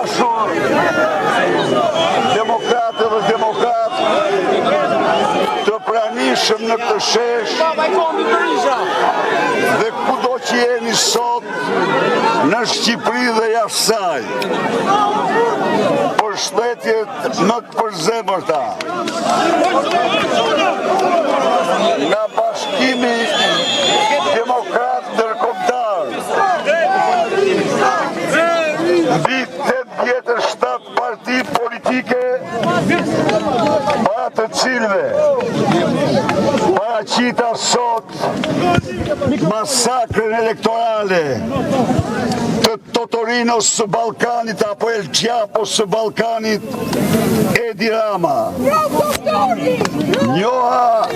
dashur demokratë dhe demokratë të pranishëm në këtë shesh dhe kudo që jeni sot në Shqipëri dhe jashtë saj, përshëndetjet më të përzemërta nga Bashkimi Demokrat Ndërkombëtar, mbi 87 parti politike, para të cilëve paraqita sot masakrën elektorale të Totorinos së Ballkanit apo El Chapo së Ballkanit, Edi Rama. Njoha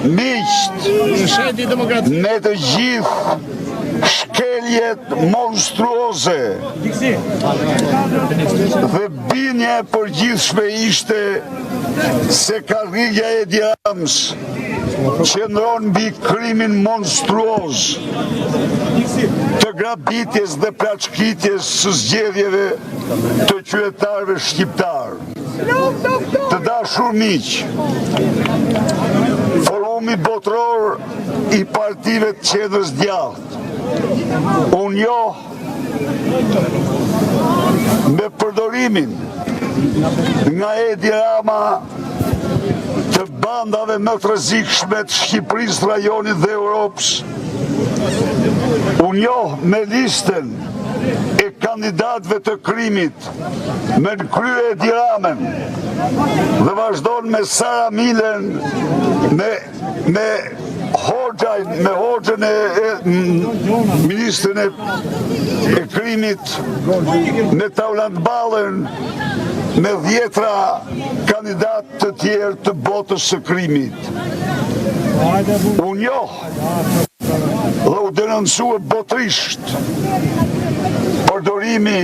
miqt me të gjithë shkeljet monstruoze dhe binja e përgjithshme ishte se karrierja e Edi Ramës qëndron mbi krimin monstruoz të grabitjes dhe plaçkitjes së zgjedhjeve të qytetarëve shqiptar. Të dashur miq, Forumi Botëror i Partive të Qendrës Djathtë unë njoh me përdorimin nga Edi Rama të bandave më të rrezikshme të Shqipërisë, rajonit dhe Europës. Unë njoh me listën e kandidatëve të krimit me në krye Edi Ramën dhe vazhdon me Sara Milen, me Hoxhën e ministrin e krimit, me Taulant Ballën, me 10 kandidatë të tjerë të botës së krimit. Unë njoh dhe u denoncua botërisht përdorimi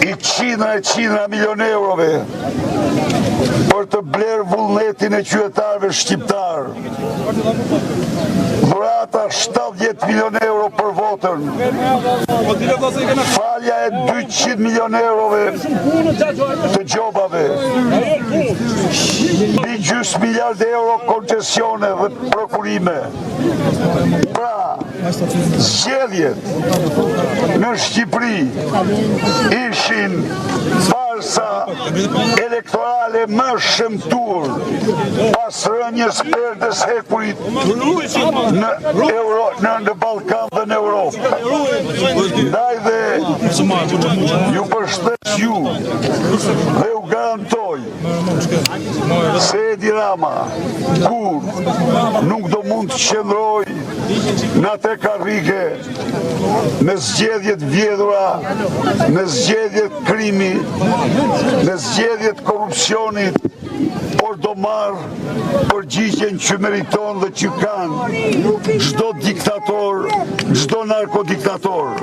i qindra milion eurove për të blerë vullnetin e qytetarëve shqiptar. Dhurata 70 milion euro për votën, falja e 200 milion eurove të gjobave, mbi gjys miliard euro koncesione dhe prokurime. Pra, zgjedhjet në Shqipëri ishin farsa elektorale më shëmtuar pas rënjes perdes hekurit në Ballkan dhe në Europë. Ndaj dhe ju përshëndes ju dhe u garantoj se Edi Rama kur nuk do mund të qëndroj në atë karrige me zgjedhjet vjedhura, me zgjedhjet krimi, me zgjedhjet korrupsionit, por do marrë përgjigjen që meriton dhe që kanë çdo diktator, çdo narkodiktator.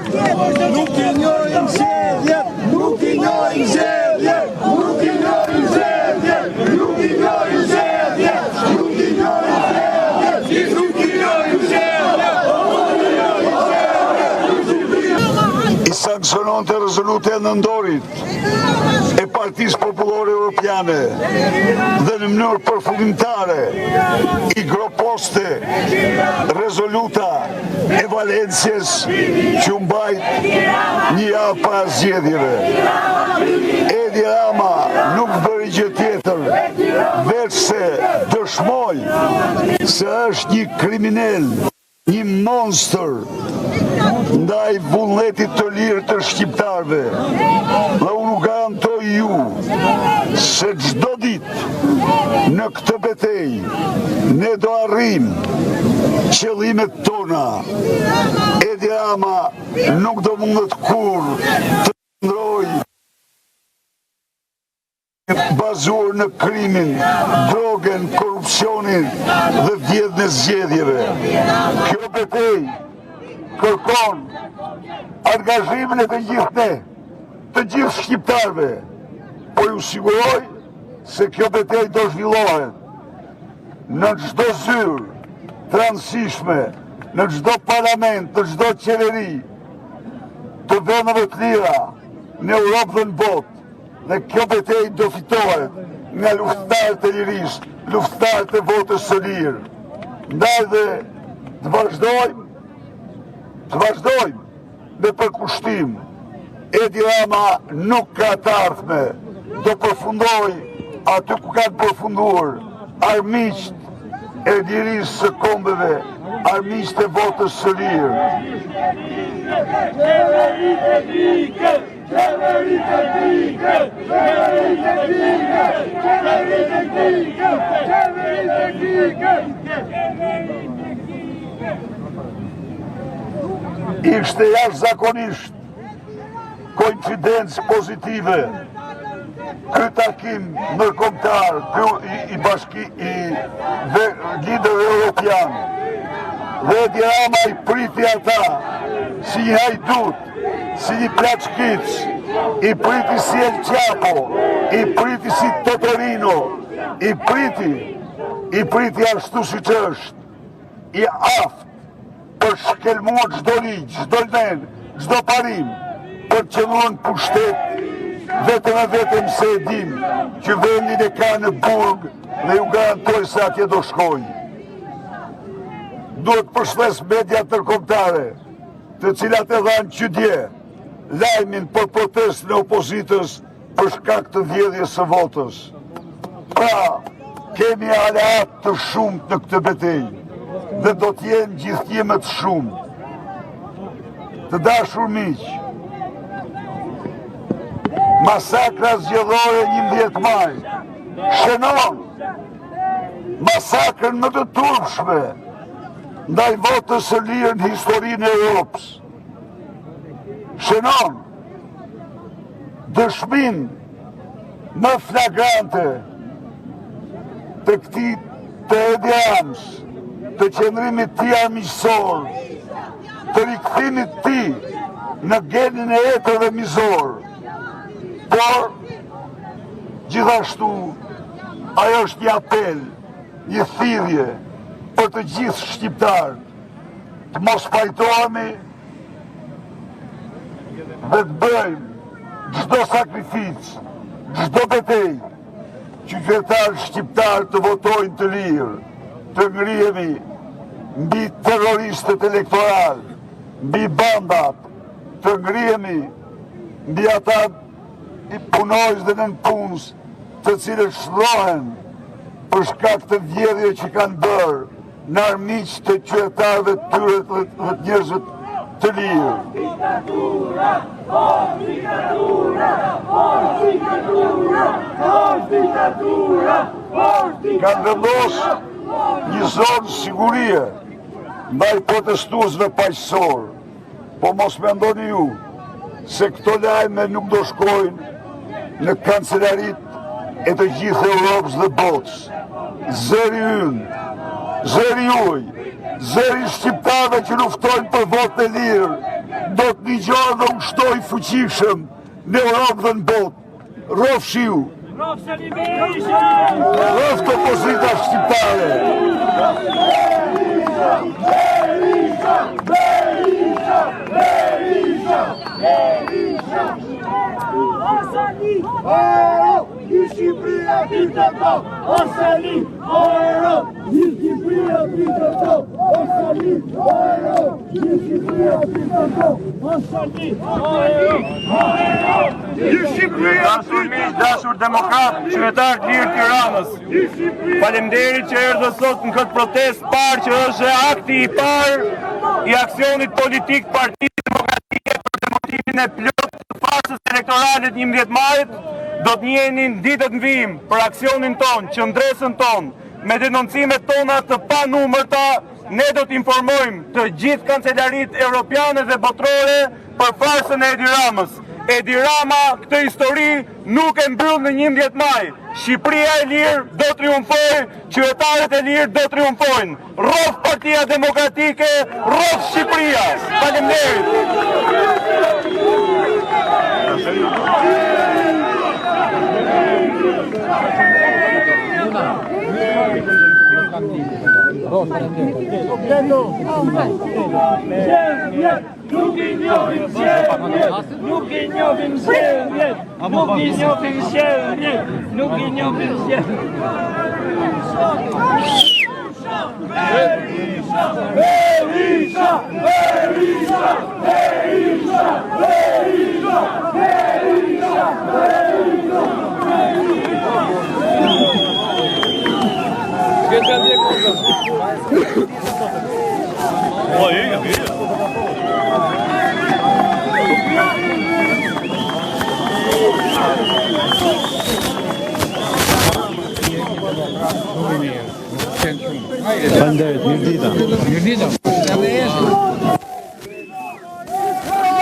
Nuk i njohim zgjedhjet, nuk i njohim zgjedhjet, nuk i njohim zgjedhjet, nuk i njohim zgjedhjet, nuk i njohim zgjedhjet, nuk i njohim zgjedhjet. I sankciononte rezolutën e nëndorit e Partisë Popullore Europiane dhe në mënyrë përfundimtare i groposte rezoluta e Valenciës që u mbajt një javë pas zgjedhjeve. Edi Rama nuk bëri gjë tjetër veç se dëshmoi se është një kriminal, një monster ndaj vullnetit të lirë të shqiptarëve. Dhe unë garantoj ju se çdo ditë në këtë betejë ne do arrijmë qëllimet tona. Edi Rama nuk do mundet kurrë të ndrojë bazuar në krimin, drogen, korrupsionin dhe vjedhjen e zgjedhjeve. Kjo betejë kërkon angazhimin e të gjithë ne, të gjithë shqiptarëve, po ju siguroj se kjo betejë do zhvillohet në çdo zyrë të rëndësishme, në çdo parlament, në çdo qeveri, të vendeve të lira në Europë dhe në botë, dhe kjo betejë do fitohet nga luftëtarët e lirisë, luftëtarët e votës së lirë. Ndaj dhe të vazhdojmë me përkushtim. Edi Rama nuk ka të ardhme, do përfundoj aty ku kanë përfunduar armiqt e lirisë së kombeve, armiqt e votës së lirë. Ishte jashtëzakonisht koincidencë pozitive ky takim ndërkombëtar i liderëve europian. Dhe Edi Rama i priti ata si një hajdut, si një plaçkic, i priti si El Chapo, i priti si Totorino, i priti ashtu siç është, i aftë për shkelmuar çdo ligj, çdo nen, çdo parim, për qëndruar pushtet, vetëm e vetëm se e dim që vendin e ka në burg dhe ju garantoj se atje do shkojnë. Duhet përshles media ndërkombëtare, të cilat e dhanë që dje lajmin për protest në opozitës për shkak të vjedhjes së votës. Pra, kemi aleat të shumt në këtë betejë dhe do t'jenë gjithjemet shumë. Të dashur miq, masakra zgjedhore 11 maj shënon masakrën më të turpshme ndaj votës së lirë në historinë e Europës. Shënon dëshminë më flagrante të këtij të Edi Ramës, të qëndrimit tij armiqësor, të rikthimit tij në genin e etërve mizor. Por, gjithashtu, ajo është një apel, një thirrje për të gjithë shqiptarët, të mos pajtohemi dhe të bëjmë çdo sakrificë, çdo betejë, që qytetarët shqiptarë të votojnë të lirë, të ngrihemi mbi terroristët elektoral, mbi bandat, të ngrihemi mbi ata i punojës dhe nënpunës të cilët shlohen për shkak të vjedhjeve që kanë bërë në armiq të qytetarëve të tyre dhe të njerëzve të lirë. Diktatura, diktatura, diktatura, diktatura. Kanë vendosur një zonë sigurie ndaj protestuesve paqësor, po mos mendoni ju se këto lajme nuk do shkojnë në kancelarit e të gjithë Europës dhe botës. Zëri ynë, zëri juaj, zëri shqiptarëve që luftojnë për votë e lirë, do të dëgjojë dhe ushtoj fuqishëm në Europë dhe në botë. Rrofshiu, rroft opozita shqiptare. Shqipëria diktator, Osali, Europë, Shqipëria diktator, Osali, Europë, Shqipëria diktator, Osali, Europë, Shqipëria dashur demokrat, qytetar të lirë Tiranës. Faleminderit që erdhë sot në këtë protestë, parë që është akti i parë i aksionit politik Partisë Demokratike për demontimin e plot të farsës elektorale të 11 majit. Do të njenin ditët në vijim për aksionin ton, qëndresën ton, me denoncimet tona të panumërta. Ne do të informojmë të gjithë kancelarit europiane dhe botërore për farsën e Edi Ramës. Edi Rama këtë histori nuk e mbyll në 11 maj. Shqipëria e lirë do triumfoj, qytetarët e lirë do triumfojnë. Rrof Partia Demokratike, rrof Shqipëria. Faleminderit. Nuk i njohim Nuk i njohim zgjedhjet, nuk i njohim zgjedhjet, nuk i njohim zgjedhjet. Berisha, Berisha, Berisha, Berisha, Berisha, Berisha, Faleminderit, mirë dita.